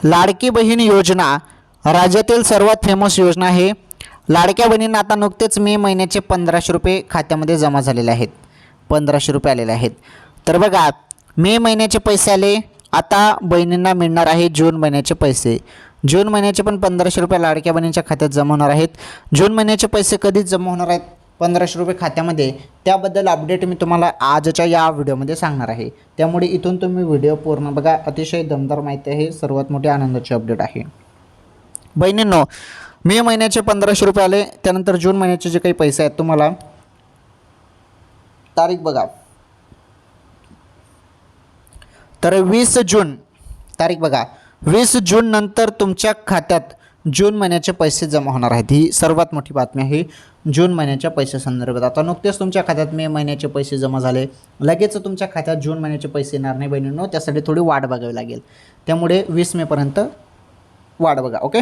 लाडकी बहीण योजना राज्यातील सर्वात फेमस योजना आहे। लाडक्या बहिणींना आता नुकतेच मे महिन्याचे 1500 रुपये खात्यामध्ये जमा झालेले आहेत, 1500 रुपये आलेले आहेत। तर बघा, मे महिन्याचे पैसे आले, आता बहिणींना मिळणार आहे जून महिन्याचे पैसे। जून महिन्याचे पण 1500 रुपये लाडक्या बहिणींच्या खात्यात जमा होणार आहेत। जून महिन्याचे पैसे कधी जमा होणार आहेत 1500 रुपये खात्यामध्ये, त्याबद्दल अपडेट मी तुम्हाला आजच्या या व्हिडिओमध्ये सांगणार आहे। त्यामुळे इथून तुम्ही व्हिडिओ पूर्ण बघा, अतिशय दमदार माहिती आहे, सर्वात मोठी आनंदाची अपडेट आहे। बहिणींनो, मे महिन्याचे 1500 रुपये आले, त्यानंतर जून महिन्याचे जे काही पैसे आहेत तुम्हाला तारीख बघा, तर 20 जून तारीख बघा, 20 जून नंतर तुमच्या खात्यात जून महिन्याचे पैसे जमा होणार आहेत। ही सर्वात मोठी बातमी आहे जून महिन्याच्या पैसे संदर्भात। आता नुकतेच तुमच्या खात्यात मे महिन्याचे पैसे जमा झाले, लगेच तुमच्या खात्यात जून महिन्याचे पैसे येणार नाही बहिणींनो, त्यासाठी थोडी वाट बघावी लागेल। त्यामुळे 20 मेपर्यंत वाट बघा, ओके।